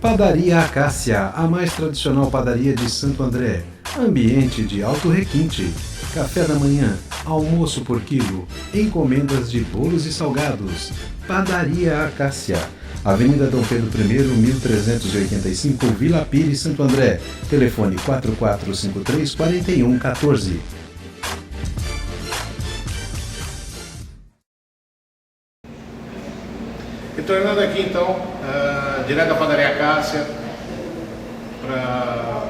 Padaria Acácia, a mais tradicional padaria de Santo André. Ambiente de alto requinte. Café da manhã, almoço por quilo, encomendas de bolos e salgados. Padaria Acácia. Avenida Dom Pedro I, 1385, Vila Pires, Santo André. Telefone 4453-4114. Retornando aqui então, direto da Padaria Acácia, para a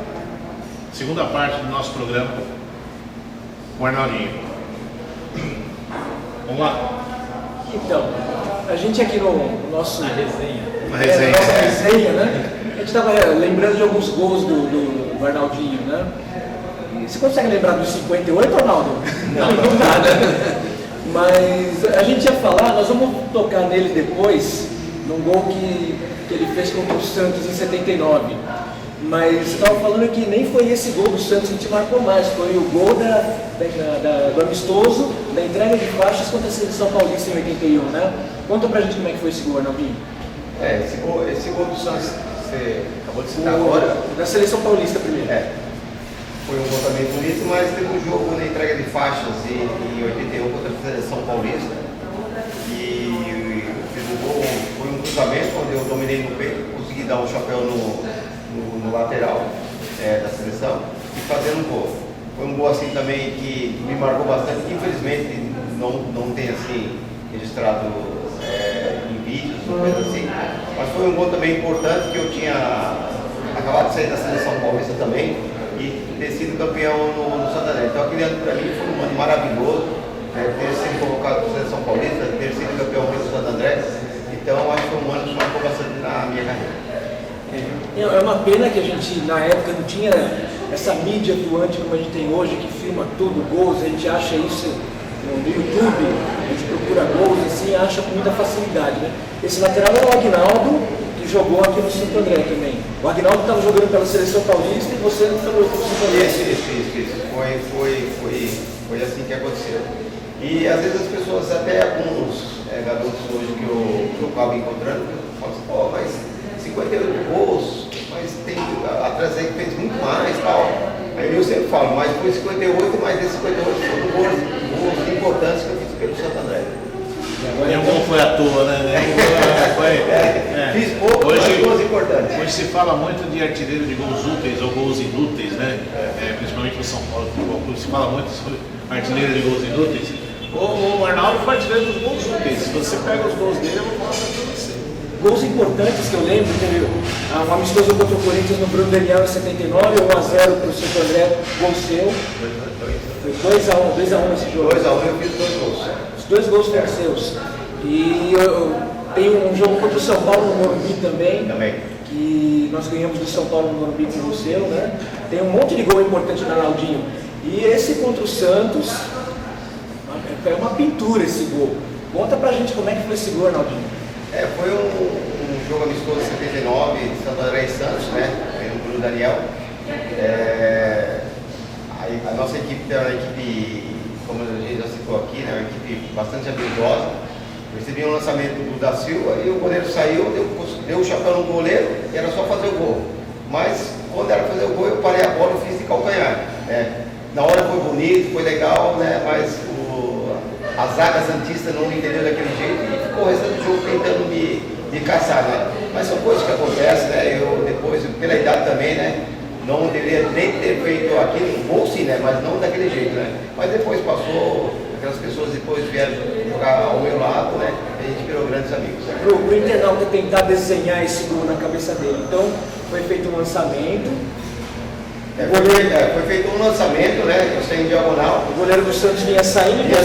segunda parte do nosso programa com o Arnaldinho. Vamos lá? Então, a gente aqui no nosso... Na resenha, nossa resenha, né? A gente estava lembrando de alguns gols do Arnaldinho, né? E você consegue lembrar dos 58, Arnaldo? Não dá, né? Mas a gente ia falar, nós vamos tocar nele depois, num gol que ele fez contra o Santos em 79. Mas você estava falando que nem foi esse gol do Santos que te marcou mais, foi o gol do amistoso, da entrega de faixas contra a Seleção Paulista em 81, né? Conta pra gente como é que foi esse gol, Arnaldinho. Esse gol do Santos, você acabou de citar agora. Da Seleção Paulista primeiro. Foi um gol também bonito, mas teve um jogo na entrega de faixas em 81 contra a Seleção Paulista. E fiz um gol, foi um cruzamento onde eu dominei no peito, consegui dar um chapéu no lateral da seleção e fazendo um gol. Foi um gol assim também que me marcou bastante, que infelizmente não tem assim registrado em vídeos ou coisa assim. Mas foi um gol também importante que eu tinha acabado de sair da Seleção Paulista também e ter sido campeão no Santo André. Então aquele ano para mim foi um ano maravilhoso, ter sido convocado para a Seleção Paulista, ter sido campeão do Santo André. Então acho que foi um ano que marcou bastante na minha carreira. É uma pena que a gente na época não tinha essa mídia atuante como a gente tem hoje, que filma tudo, gols, a gente acha isso no YouTube, a gente procura gols assim, acha com muita facilidade, né? Esse lateral era o Aguinaldo, que jogou aqui no Santo André também. O Aguinaldo estava jogando pela Seleção Paulista e você não falou pelo Santo André. Isso. Foi assim que aconteceu. E às vezes as pessoas, até alguns garotos hoje que eu acabo encontrando, falam assim, pô, mas 58 gols, mas tem atrás aí que fez muito mais e tal. Aí eu sempre falo, mas foi 58, mas desses 58 foram gols importantes que eu fiz pelo Santo André. Nenhum gol foi à toa, né? Fiz pouco, mas gols importantes. Hoje se fala muito de artilheiro de gols úteis ou gols inúteis, né? Principalmente no São Paulo Futebol Clube, se fala muito sobre artilheiro de gols inúteis. O Arnaldo foi artilheiro dos gols úteis. Se você pega os gols dele, eu vou falar pra você. Gols importantes que eu lembro, teve um amistoso contra o Corinthians no Bruno Daniel em 79, 1-0 para o Santo André, gol seu. Foi 2-1 esse jogo. 2-1 eu fiz 2 gols. Os 2 gols foram seus. E tem um jogo contra o São Paulo no Morumbi também, que nós ganhamos do São Paulo no Morumbi com o seu, né? Tem um monte de gol importante no Arnaldinho. E esse contra o Santos, é uma pintura esse gol. Conta pra gente como é que foi esse gol, Arnaldinho. Foi um jogo amistoso em 79, de Santo André e Santos, né? No Bruno Daniel. A nossa equipe é uma equipe, como a gente já citou aqui, né? Uma equipe bastante habilidosa. Eu recebi um lançamento do da Silva e o goleiro saiu, deu o chapéu no goleiro e era só fazer o gol. Mas quando era fazer o gol, eu parei a bola e fiz de calcanhar. Na hora foi bonito, foi legal, né? Mas a zaga santista não entendeu daquele jeito e ficou o restante do jogo tentando me caçar, né? Mas são coisas que acontecem, né? Eu depois, pela idade também, né? Não deveria nem ter feito aquilo, gol sim, né? Mas não daquele jeito, né? Mas depois passou, aquelas pessoas depois vieram jogar ao meu lado, né? A gente virou grandes amigos. Pro internauta tentar desenhar esse gol na cabeça dele. Então, foi feito um lançamento. Foi feito um lançamento, né? Eu saí em diagonal. O goleiro do Santos vinha saindo, né?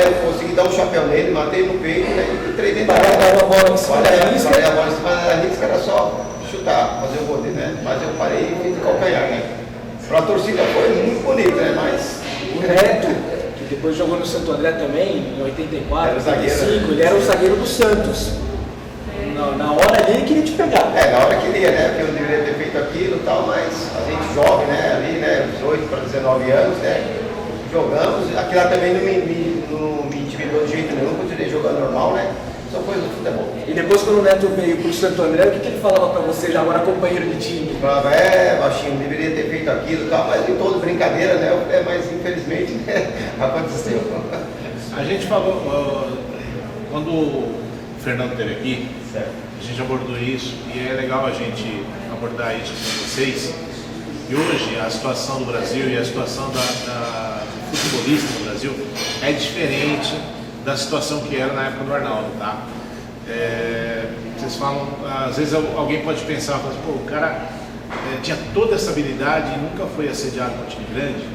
Eu consegui dar um chapéu nele, matei no peito, né? E entrei dentro da bola. A bola em cima da risca. A bola em cima da risca era só chutar, fazer o gol dele, né? Mas eu parei e fiz de calcanhar, né? Pra torcida foi muito bonito, né? Mas o Neto, que depois jogou no Santo André também, em 84, era o zagueiro, ele era o zagueiro do Santos. Na hora ali ele queria te pegar. Na hora queria, né? Porque eu deveria ter feito aquilo e tal, mas a gente jovem, né? Ali, né? 18 para 19 anos, né? Jogamos. Aquilo lá também não me intimidou de jeito nenhum, continuei jogando normal, né? São coisas do futebol. E depois, quando o Neto veio para o Santo André, o que ele falava para você, já agora companheiro de time? Falava, baixinho, deveria ter feito aquilo e tal, mas em todo brincadeira, né? Mas infelizmente aconteceu. A gente falou, quando o Fernando esteve aqui, Certo. a gente abordou isso e é legal a gente abordar isso com vocês. E hoje a situação do Brasil e a situação do futebolista no Brasil é diferente da situação que era na época do Arnaldo, tá? Vocês falam, às vezes alguém pode pensar, assim, pô, o cara tinha toda essa habilidade e nunca foi assediado por um time grande,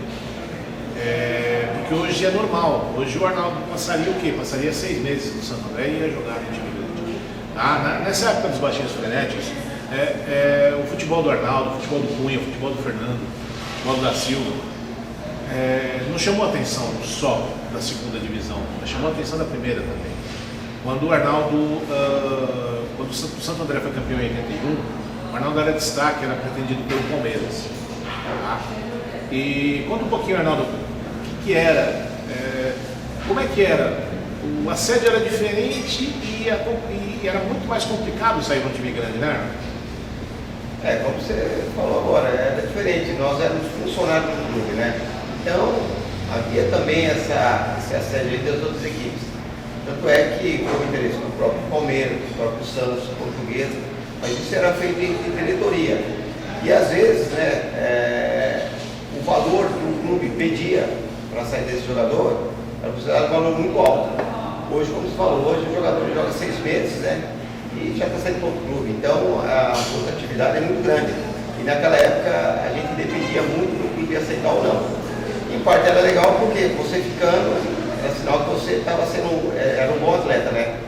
porque hoje é normal. Hoje o Arnaldo passaria o quê? Passaria 6 meses no Santo André e ia jogar no time grande. Tá? Nessa época dos baixinhos frenéticos, o futebol do Arnaldo, o futebol do Cunha, o futebol do Fernando, o futebol da Silva, não chamou a atenção só da segunda divisão, mas chamou a atenção da primeira também. Quando o Arnaldo, quando o Santo André foi campeão em 81, o Arnaldo era destaque, era pretendido pelo Palmeiras. Tá? E conta um pouquinho, Arnaldo, o que era, como é que era? O assédio era diferente e era muito mais complicado sair de um time grande, né, Arnaldo? Como você falou agora, era diferente, nós éramos funcionários do clube, né? Então, havia também esse assédio das outras equipes. Tanto é que houve interesse no próprio Palmeiras, no próprio Santos, Portuguesa, mas isso era feito em diretoria. E às vezes, né, o valor que o clube pedia para sair desse jogador era considerado um valor muito alto. Hoje, como você falou, hoje o jogador joga 6 meses, né? E já está saindo para outro clube. Então a rotatividade é muito grande. E naquela época a gente dependia muito do clube aceitar ou não. Em parte era legal porque você ficando, era sinal que você estava era um bom atleta, né?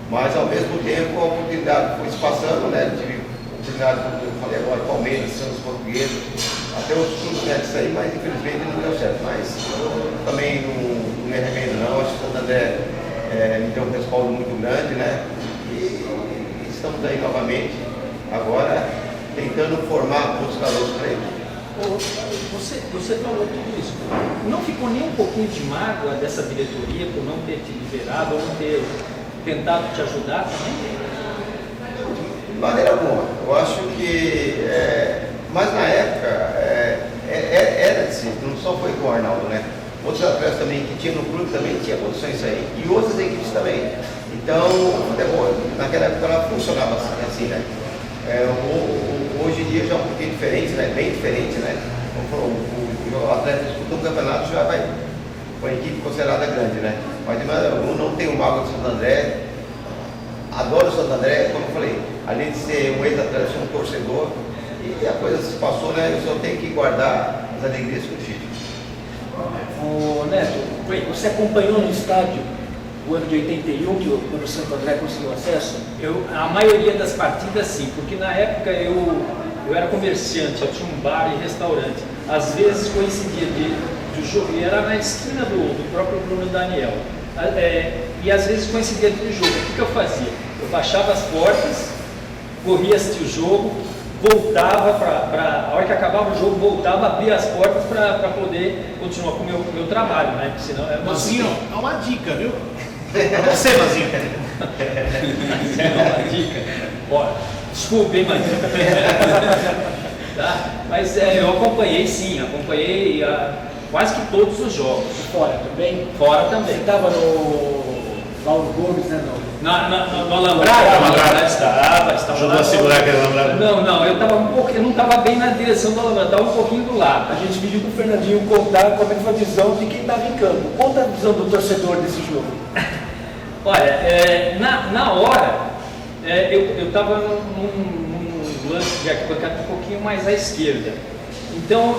Mas ao mesmo tempo a oportunidade foi se passando, né? Eu tive oportunidade, como eu falei agora, Palmeiras, Santos, Portuguesa, até outros clubes, né, disso aí, mas infelizmente não deu certo. Mas eu também não me arrependo não, acho que o Santo André me deu um respaldo muito grande, né? E estamos aí novamente, agora tentando formar outros garotos para ele. Você falou tudo isso. Não ficou nem um pouquinho de mágoa dessa diretoria por não ter te liberado ou não ter tentado te ajudar também? De maneira alguma. Eu acho que, mas na época, era assim, não só foi com o Arnaldo, né? Outros atletas também que tinham no clube também tinha condições aí. E outras equipes também. Então, o futebol, naquela época ela funcionava assim, né? Hoje em dia já é um pouquinho diferente, né? Bem diferente, né? O atleta disputa um campeonato já vai com a equipe considerada grande, né? Mas eu não tenho mágoa do Santo André, adoro o Santo André, como eu falei, além de ser um ex-atleta, sou um torcedor, e a coisa se passou, né? Eu só tenho que guardar as alegrias com o título. Ô Neto, você acompanhou no estádio o ano de 81, quando o Santo André conseguiu acesso? A maioria das partidas sim, porque na época eu era comerciante, eu tinha um bar e restaurante. Às vezes coincidia de jogo, e era na esquina do próprio Bruno Daniel. E às vezes coincidia de jogo. O que eu fazia? Eu baixava as portas, corria assistir o jogo, voltava a hora que acabava o jogo, voltava, abria as portas para poder continuar com o meu trabalho, né? Porque senão era Mazinho, é uma dica, viu? Pra você, Mazinho. É uma dica. Ó, desculpe, hein, Mazinho. Tá? Mas eu acompanhei quase que todos os jogos. Fora também? Fora Você também. estava no Paulo Gomes, né? No Alambrado? Estava. Ajudou a segurar aquele Alambrado? Não, eu não estava bem na direção do Alambrado, estava um pouquinho do lado. A gente pediu para o Fernandinho contar como é que foi a visão de quem estava em campo. Conta a visão do torcedor desse jogo. Olha, na hora, eu estava num lance de arquibancada um pouquinho mais à esquerda. Então,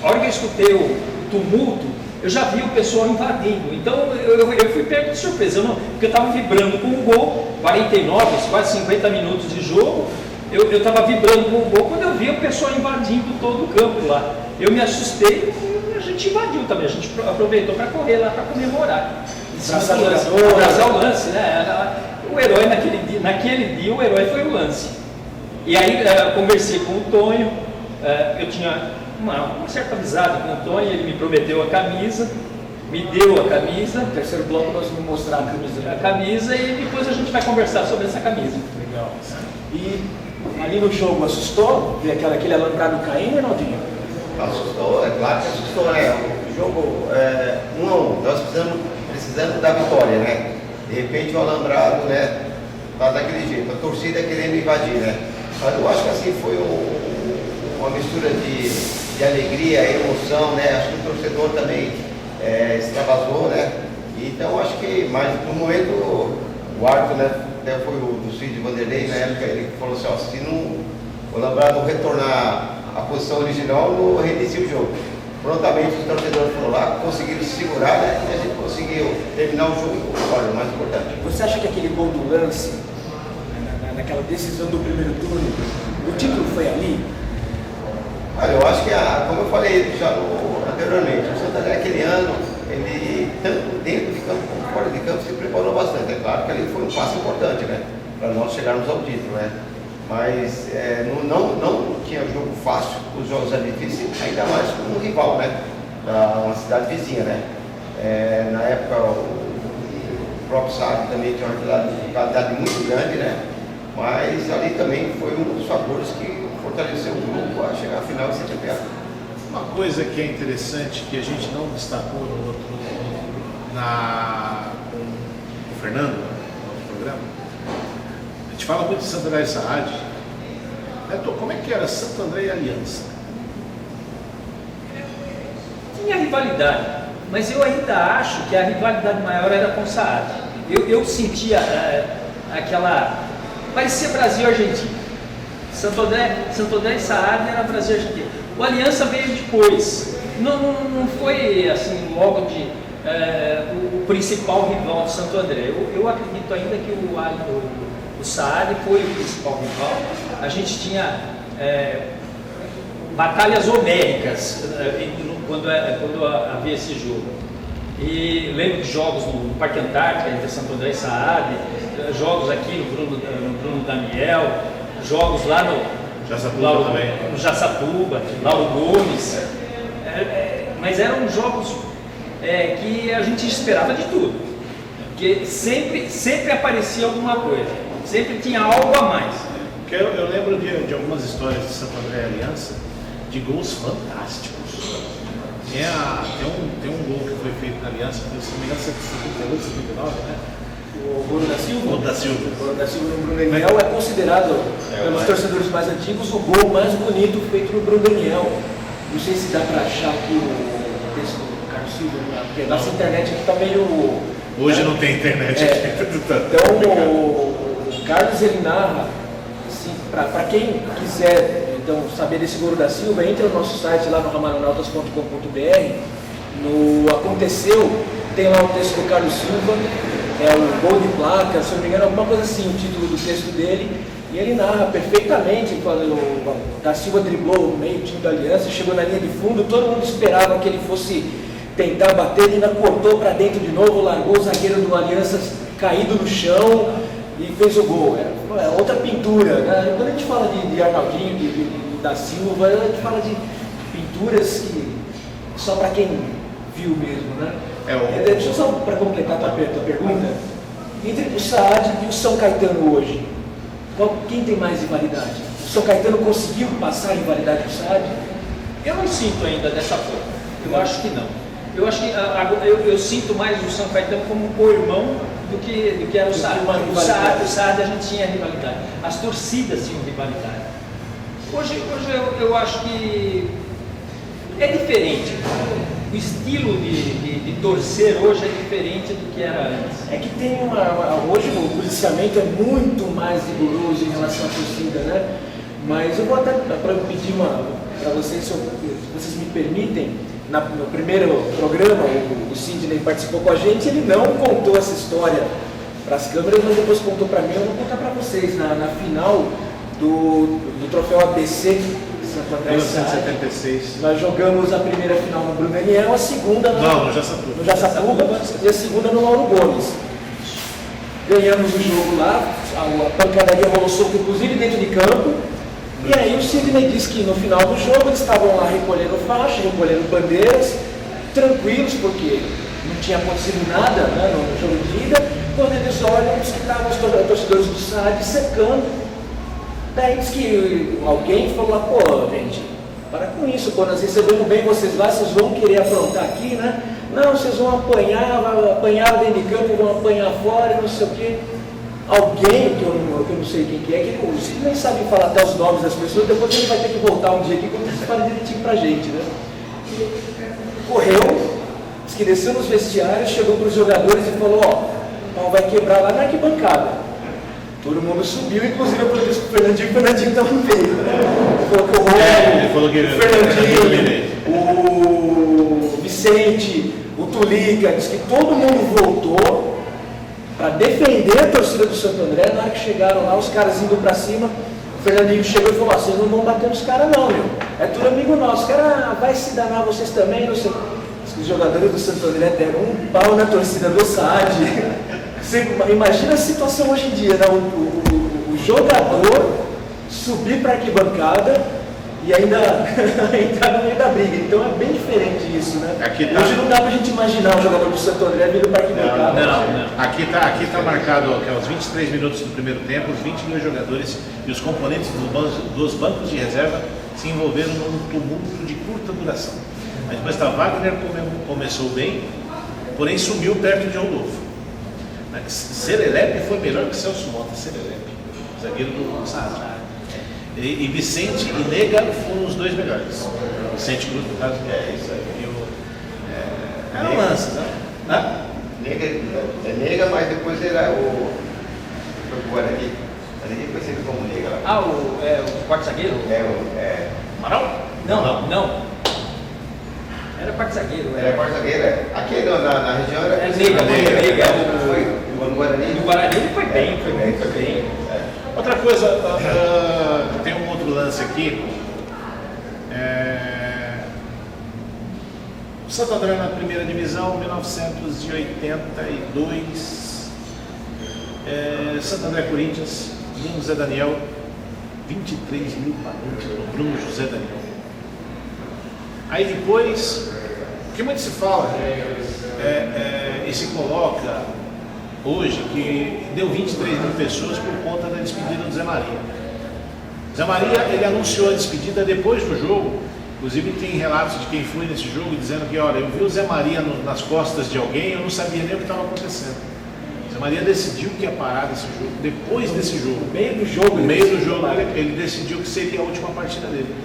a hora que eu escutei o tumulto, eu já vi o pessoal invadindo. Então, eu fui pego de surpresa, porque eu estava vibrando com o gol, 49, quase 50 minutos de jogo, eu estava vibrando com o gol, quando eu vi o pessoal invadindo todo o campo lá. Eu me assustei e a gente invadiu também, a gente aproveitou para correr lá para comemorar. Abraçar o lance, né? O herói naquele dia o herói foi o lance. E aí eu conversei com o Tonho, eu tinha uma certa amizade com o Tonho, ele me prometeu a camisa, me deu a camisa. No terceiro bloco nós vamos mostrar A camisa e depois a gente vai conversar sobre essa camisa. Legal. E ali no jogo assustou? Ver aquele alambrado caindo, Reinaldinho? Assustou, é claro que assustou, né? O jogo 1-1, nós precisamos da vitória, né? De repente o alambrado, né, tá daquele jeito, a torcida querendo invadir, né? Mas eu acho que assim foi uma mistura de alegria, emoção, né? Acho que o torcedor também extravasou, né? Então acho que, mas no momento o árbitro, né, até foi o do Cid Vanderlei, na época ele falou assim, ó, se não o alambrado retornar à posição original, não reinicia o jogo. Prontamente os torcedores foram lá, conseguiram se segurar, né? E a gente conseguiu terminar o jogo, olha, o mais importante. Você acha que aquele gol do lance, naquela decisão do primeiro turno, o título foi ali? Olha, eu acho que, como eu falei já anteriormente, o Santo André aquele ano, ele, tanto dentro de campo como fora de campo, se preparou bastante. É claro que ali foi um passo importante, né? Para nós chegarmos ao título, né? Mas não tinha jogo fácil, os jogos eram difíceis, ainda mais com um rival, né? Uma cidade vizinha, né? Na época o próprio Saad também tinha uma qualidade muito grande, né? Mas ali também foi um dos fatores que fortaleceu o grupo a chegar à final e ser campeão. Uma coisa que é interessante, que a gente não destacou com o Fernando, no outro programa, a gente fala muito de Santo André e Saad. Neto, como é que era Santo André e Aliança? Tinha rivalidade, mas eu ainda acho que a rivalidade maior era com o Saad. Eu sentia aquela... parecia Brasil e Argentina. Santo André e Saad era Brasil e Argentina. O Aliança veio depois. Não foi assim logo o principal rival de Santo André. Eu acredito ainda que o Saad foi o principal rival. A gente tinha batalhas homéricas quando havia esse jogo. E lembro de jogos no Parque Antártica entre Santo André e Saad, jogos aqui no Bruno Daniel, jogos lá no Jaçatuba, Lauro Gomes. Mas eram jogos que a gente esperava de tudo, porque sempre aparecia alguma coisa, sempre tinha algo a mais. Eu lembro de algumas histórias de Santo André e Aliança, de gols fantásticos. Tem um gol que foi feito na Aliança, se não me engano, 78, 79, né? O Bruno da Silva? O da Silva. O Bruno da Silva no Bruno Daniel é considerado, pelos torcedores mais antigos, o gol mais bonito feito no Bruno Daniel. Não sei se dá para achar aqui o texto do Carlos Silva, porque a nossa internet aqui está meio... Hoje não tem internet aqui. Então o Carlos ele narra, assim, para quem quiser então, saber desse gol da Silva, entre no nosso site lá no ramaronautas.com.br, no Aconteceu, tem lá o texto do Carlos Silva, o gol de placa, se não me engano, alguma coisa assim, o título do texto dele, e ele narra perfeitamente quando o da Silva driblou o meio time da Aliança, chegou na linha de fundo, todo mundo esperava que ele fosse tentar bater, ele ainda cortou para dentro de novo, largou o zagueiro do Aliança caído no chão e fez o gol. É outra pintura, né? Quando a gente fala de Arnaldinho, da Silva, a gente fala de pinturas que só para quem viu mesmo, né? Deixa eu só para completar a tua pergunta, entre o Saad e o São Caetano hoje, quem tem mais rivalidade? O São Caetano conseguiu passar a rivalidade do Saad? Eu não sinto ainda dessa forma, eu acho que não. Eu acho que eu sinto mais o São Caetano como um co-irmão do que era o Saad. O Saad a gente tinha rivalidade, as torcidas tinham rivalidade. Hoje eu acho que é diferente. O estilo de torcer hoje é diferente do que era antes. É que tem hoje o policiamento é muito mais rigoroso em relação à torcida, né? Mas eu vou até pedir para vocês, se vocês me permitem, no primeiro programa, o Sidney participou com a gente, ele não contou essa história para as câmeras, mas depois contou para mim, eu vou contar para vocês, na final do troféu ABC, Santo André e Saad, 1976. nós jogamos a primeira final no Bruno Daniel, a segunda no Jaçatuba e a segunda no Lauro Gomes. Ganhamos o jogo lá, a pancadaria rolou solto, inclusive dentro de campo. E aí o Sidney disse que no final do jogo eles estavam lá recolhendo faixa, recolhendo bandeiras, tranquilos, porque não tinha acontecido nada, né, no jogo de ida. Quando eles olham, diz que estavam os torcedores do SAD secando. Daí diz que alguém falou lá, pô, gente, para com isso, quando nós recebemos bem vocês lá, vocês vão querer aprontar aqui, né? Não, vocês vão apanhar dentro de campo, vão apanhar fora, não sei o quê. Alguém, que eu não sei quem que é, que vocês nem sabem falar até os nomes das pessoas, depois ele vai ter que voltar um dia aqui quando eles falam direitinho pra gente, né? Correu, diz que desceu nos vestiários, chegou para os jogadores e falou, ó, o pau vai quebrar lá na arquibancada. Todo mundo subiu, inclusive eu falei isso pro Fernandinho, o Fernandinho também veio. Ele falou que o Fernandinho, o Vicente, o Tulica, diz que todo mundo voltou para defender a torcida do Santo André. Na hora que chegaram lá, os caras indo para cima, o Fernandinho chegou e falou, vocês não vão bater nos caras não, meu. É tudo amigo nosso, os caras vai se danar vocês também, não sei. Os jogadores do Santo André deram um pau na torcida do SAD. Você imagina a situação hoje em dia, né? O jogador subir para a arquibancada e ainda entrar no meio da briga. Então é bem diferente isso, né? Hoje não dá pra gente imaginar um jogador do Santo André vindo para a arquibancada. Não. Aqui tá marcado que aos 23 minutos do primeiro tempo, os 22 jogadores e os componentes dos bancos de reserva se envolveram num tumulto de curta duração. Mas depois Wagner começou bem, porém sumiu perto de Rodolfo. Serelepe foi melhor que Celso Mota, Serelepe, zagueiro do SAD. E Vicente e Nega foram os dois melhores. Vicente Cruz, no caso, isso aí. Eram lances, né? Nega, mas depois era o Guarani. Ali foi sempre como Nega lá. O quarto zagueiro? Amaral? Não. Era quarto zagueiro. Era quarto zagueiro, Aqui na região era. Nega. Foi no Guarani. No Guarani ele foi bem. Outra coisa, tem um outro lance aqui. O Santo André na primeira divisão, 1982. Santo André Corinthians, Bruno José Daniel, 23 mil pagantes do Bruno José Daniel. Aí depois, o que muito se fala e se coloca hoje que deu 23 mil pessoas por conta da despedida do Zé Maria. Zé Maria, ele anunciou a despedida depois do jogo, inclusive tem relatos de quem foi nesse jogo dizendo que, olha, eu vi o Zé Maria nas costas de alguém, eu não sabia nem o que estava acontecendo. Zé Maria decidiu que ia parar desse jogo, depois desse jogo. No meio do jogo, ele decidiu que seria a última partida dele.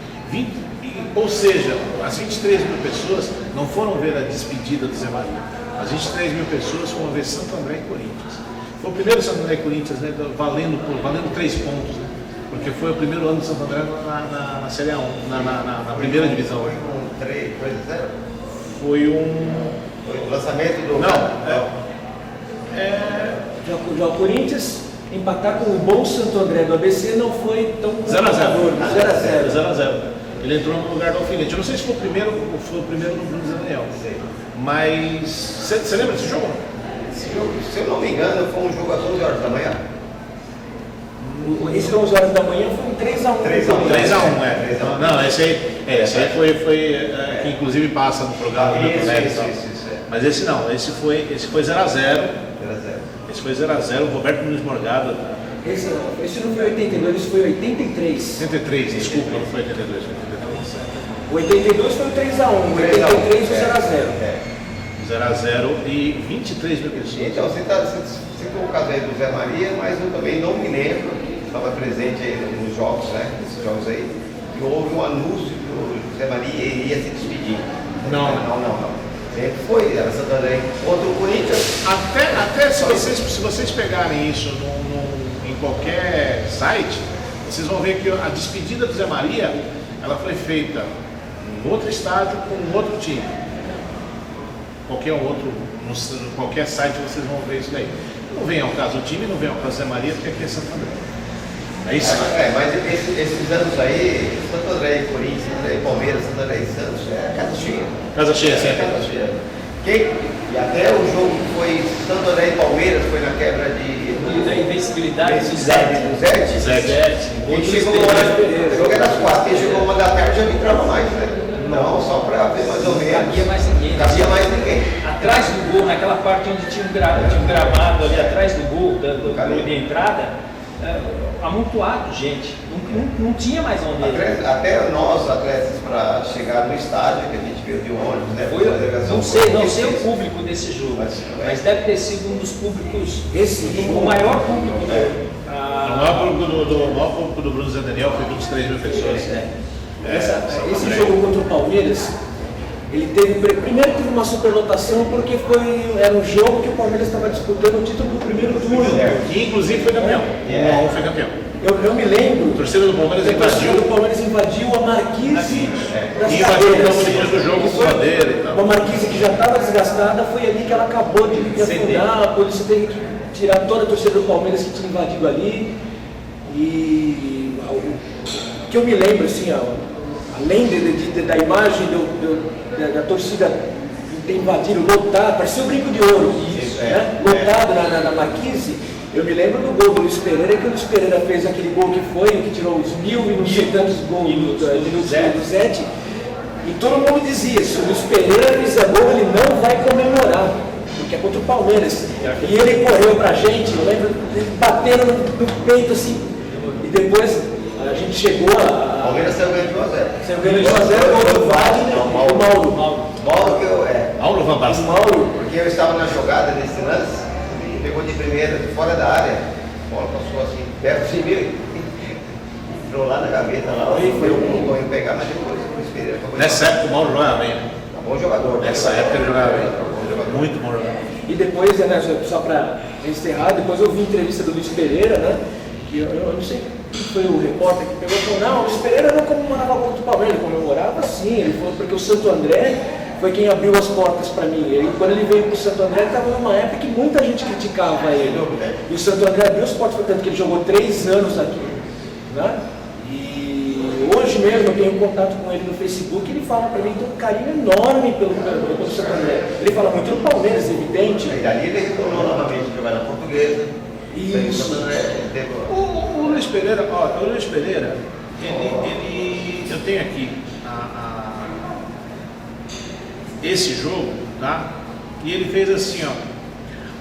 Ou seja, as 23 mil pessoas não foram ver a despedida do Zé Maria. As 23 mil pessoas foram ver Santo André e Corinthians. Foi o primeiro Santo André e Corinthians, né, valendo 3 pontos, né, porque foi o primeiro ano do Santo André na Série A1, na primeira divisão. Foi um 3-0? Foi o lançamento do... Já o Corinthians empatar com o bom Santo André do ABC não foi tão 0-0. 0-0. Ele entrou no lugar do Alfinete. Eu não sei se foi o primeiro ou foi o primeiro no Bruno José Daniel. Mas você lembra desse jogo? Esse jogo, se eu não me engano, foi um jogo às 11 horas da manhã. Esse 11 horas da manhã foi um 3-1. 3-1, Não, esse aí foi que inclusive passa no programa do Neto. Mas esse não, esse foi 0-0. Esse foi 0-0, o Roberto Nunes Morgado. Esse não foi 82, esse foi 83. 83, desculpa, não foi 82, foi 83. O 82 foi o 3-1, o 83 foi 0-0. 0-0 e 23 mil pessoas. Então, você citou o caso aí do Zé Maria, mas eu também não me lembro, estava presente aí nos jogos, né? Nesses jogos aí, que houve um anúncio que o Zé Maria iria se despedir. Não. Sempre foi, era Santo André contra o Corinthians. Até se vocês pegarem isso em qualquer site, vocês vão ver que a despedida do Zé Maria, ela foi feita em outro estádio com um outro time. Qualquer site vocês vão ver isso daí. Não vem ao caso o time, não vem ao caso do Zé Maria, porque aqui é Santo André. É isso? Mas esses anos aí, Santo André e Corinthians, Santo André e Palmeiras, Santo André e Santos, é casa cheia. Casa cheia, sempre. Casa cheia. E até o jogo que foi Santo André e Palmeiras, foi na quebra da invencibilidade do Zete. Quem chegou uma o jogo era às 4, quem chegou uma da tarde já não entrava mais, né? Não, só para ver mais ou menos. Cabia mais ninguém. atrás do gol, naquela parte onde tinha um gramado ali atrás do gol, do gol de entrada, amontoado, gente. Não tinha mais onde ir. Até nós, atletas, para chegar no estádio, que a gente veio de ônibus, né? Não sei o público desse jogo, mas deve ter sido um dos públicos, o maior público. O maior público do Bruno Zé Daniel foi de uns 3.000 pessoas. Esse jogo contra o Palmeiras, ele primeiro teve uma superlotação porque era um jogo que o Palmeiras estava disputando o título do primeiro turno. Que inclusive foi campeão. O 1 foi campeão. Eu me lembro. A torcida do Palmeiras invadiu a Marquise das e invadiu o cadeiras. campo depois do jogo com bandeira e tal. Uma Marquise que já estava desgastada, foi ali que ela acabou de afundar, a polícia teve que tirar toda a torcida do Palmeiras que tinha invadido ali. E o que eu me lembro, assim, além da imagem da torcida ter invadido, lotado, parecia um brinco de ouro, né? Lotado na Marquise. Eu me lembro do gol do Luiz Pereira, que o Luiz Pereira fez aquele gol que tirou os 1000 e não sei tantos gols do Zete. E todo mundo dizia, se o Luiz Pereira fizer gol, ele não vai comemorar, porque é contra o Palmeiras. E ele correu pra gente, eu lembro, batendo no peito assim, e depois a gente chegou O Palmeiras saiu ganhando de 1 a 0. Saiu ganhando de 1 a 0, gol do Wagner, o Mauro Van Basten. Porque eu estava na jogada nesse lance, pegou de primeira, de fora da área, a bola passou assim, perto de mim, entrou lá na gaveta, lá, foi um gol pegar, mas depois o Luiz Pereira acabou. Nessa época o Mauro jogava bem. Bom jogador. Nessa época ele jogava bem. Muito bom jogador. E depois, né, só para encerrar, depois eu vi a entrevista do Luiz Pereira, né? Que eu não sei quem foi o repórter que pegou e falou, não, o Luiz Pereira não comemorava contra o Palmeiras, ele comemorava sim, ele falou porque o Santo André foi quem abriu as portas para mim. Quando ele veio para o Santo André, estava numa época que muita gente criticava ele. E o Santo André abriu as portas, portanto que ele jogou 3 anos aqui. Né? E hoje mesmo eu tenho contato com ele no Facebook, ele fala para mim, tem um carinho enorme pelo Santo André. Ele fala muito do Palmeiras, evidente. E dali ele retornou novamente jogar na Portuguesa. Isso. O Luiz Pereira, eu tenho aqui esse jogo, tá? E ele fez assim, ó.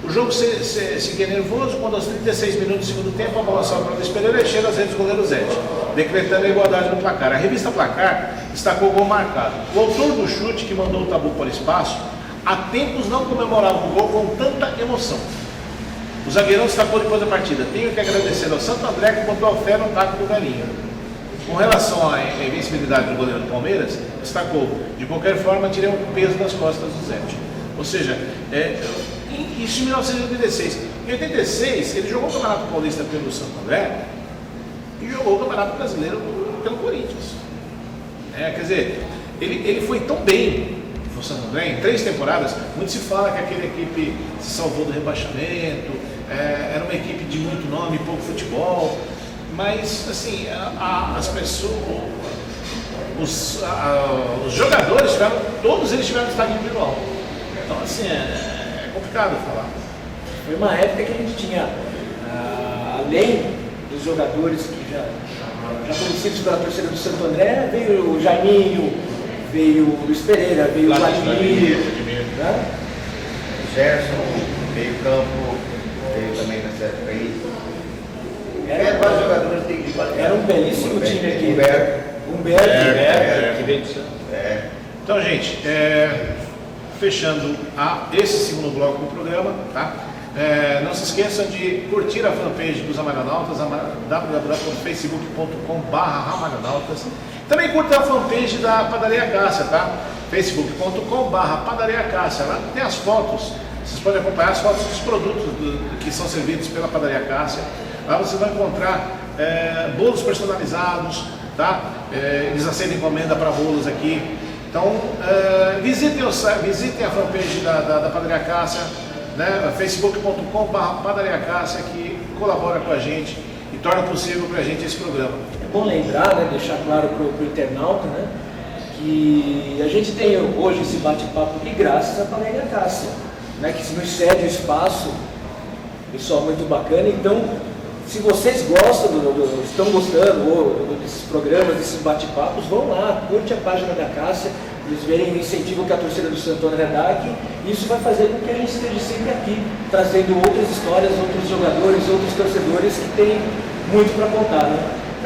O jogo seguia nervoso quando aos 36 minutos do segundo tempo a bola sobe para o Luiz Pereira e chega às redes do goleiro Zete, decretando a igualdade no placar. A revista Placar destacou o gol marcado. O autor do chute que mandou o tabu para o espaço, há tempos não comemorava o gol com tanta emoção. O zagueirão destacou depois da partida. Tenho que agradecer ao Santo André que botou a fé no taco do Galinha. Com relação à invencibilidade do goleiro do Palmeiras, destacou, de qualquer forma, tirei um peso das costas do Zete. Ou seja, isso em 1986. Em 86, ele jogou o Campeonato Paulista pelo Santo André e jogou o Campeonato Brasileiro pelo Corinthians. Quer dizer, ele foi tão bem no Santo André, em 3 temporadas, muito se fala que aquela equipe se salvou do rebaixamento, era uma equipe de muito nome, pouco futebol. Mas, assim, as pessoas, os jogadores todos eles tiveram destaque individual. Então, assim, é complicado falar. Foi uma época que a gente tinha, além dos jogadores que já conhecidos pela torcida do Santo André, veio o Jaiminho, veio o Luiz Pereira, veio o Vladimir, né? O Gerson, veio o Campo, veio também nessa época aí. Vários jogadores de qualidade. Era um belíssimo time aqui. Humberto, que veio do Santos. Então, gente, fechando esse segundo bloco do programa, tá? Não se esqueçam de curtir a fanpage dos Amarionautas, www.facebook.com/Amarionautas. Também curta a fanpage da Padaria Cássia, tá? facebook.com/Padaria Cássia. Lá tem as fotos, vocês podem acompanhar as fotos dos produtos que são servidos pela Padaria Cássia. Lá você vai encontrar bolos personalizados, tá? Eles aceitam encomenda para bolos aqui. Então, visitem a fanpage da Padaria Cássia, né? facebook.com/Padaria Cássia, que colabora com a gente e torna possível para a gente esse programa. É bom lembrar, né, deixar claro para o internauta, né, que a gente tem hoje esse bate-papo aqui graças à Padaria Cássia, né, que nos cede o espaço, pessoal muito bacana. Então, se vocês gostam, estão gostando desses programas, desses bate-papos, vão lá, curte a página da Cássia, eles verem o incentivo que a torcida do Santo André dá aqui, e isso vai fazer com que a gente esteja sempre aqui, trazendo outras histórias, outros jogadores, outros torcedores que têm muito para contar, né?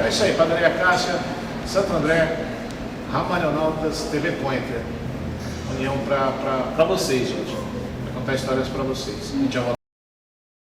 É isso aí, Padaria Cássia, Santo André, Ramalhonautas, TV Pointer. União para vocês, gente. Vai contar histórias para vocês. A gente já volta.